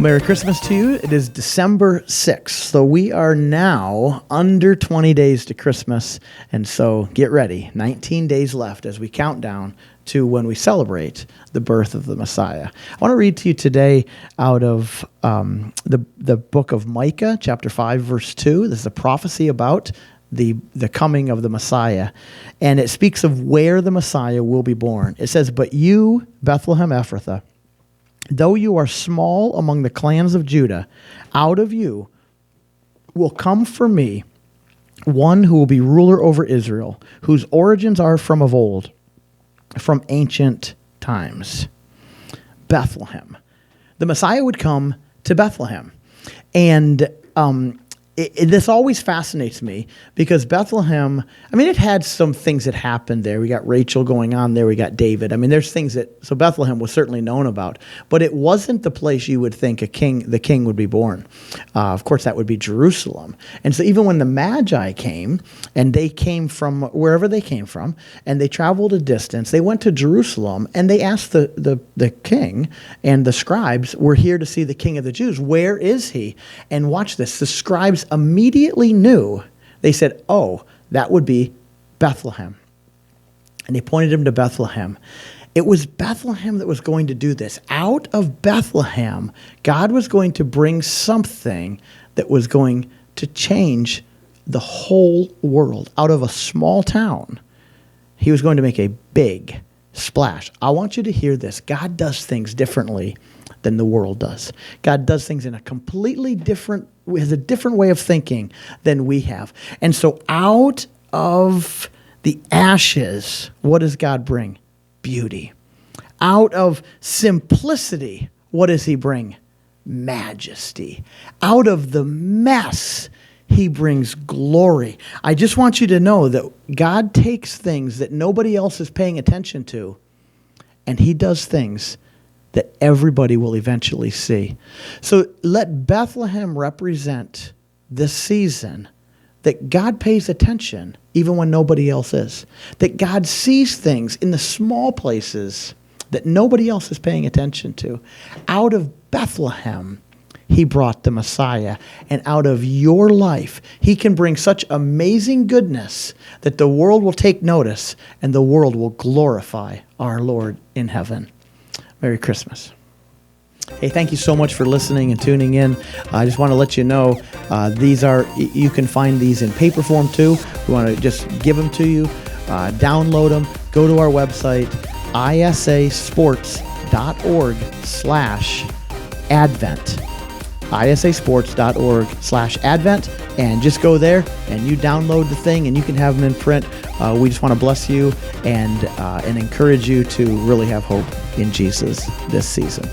Merry Christmas to you. It is December 6th, so we are now under 20 days to Christmas, and so get ready. 19 days left as we count down to when we celebrate the birth of the Messiah. I want to read to you today out of the book of Micah, chapter 5, verse 2. This is a prophecy about the coming of the Messiah, and it speaks of where the Messiah will be born. It says, "But you, Bethlehem Ephrathah, though you are small among the clans of Judah, out of you will come for me one who will be ruler over Israel, whose origins are from of old, from ancient times." Bethlehem. The Messiah would come to Bethlehem. And this always fascinates me because Bethlehem, it had some things that happened there. We got Rachel going on there. We got David. There's things so Bethlehem was certainly known about, but it wasn't the place you would think the king would be born. Of course, that would be Jerusalem. And so even when the Magi came, and they came from wherever they came from, and they traveled a distance, they went to Jerusalem, and they asked the king, and the scribes were here to see the King of the Jews. Where is he? And watch this. The scribes immediately knew. They said, "Oh, that would be Bethlehem." And they pointed him to Bethlehem. It was Bethlehem that was going to do this. Out of Bethlehem, God was going to bring something that was going to change the whole world. Out of a small town, he was going to make a big splash. I want you to hear this. God does things differently than the world does. God does things in a completely different, has a different way of thinking than we have. And so out of the ashes, what does God bring? Beauty. Out of simplicity, what does he bring? Majesty. Out of the mess, he brings glory. I just want you to know that God takes things that nobody else is paying attention to, and he does things that everybody will eventually see. So let Bethlehem represent this season that God pays attention even when nobody else is. That God sees things in the small places that nobody else is paying attention to. Out of Bethlehem, he brought the Messiah. And out of your life, he can bring such amazing goodness that the world will take notice and the world will glorify our Lord in heaven. Merry Christmas. Hey, thank you so much for listening and tuning in. I just want to let you know you can find these in paper form too. We want to just give them to you, download them, go to our website, isasports.org/Advent. isasports.org/Advent, and just go there and you download the thing and you can have them in print. We just want to bless you and encourage you to really have hope in Jesus this season.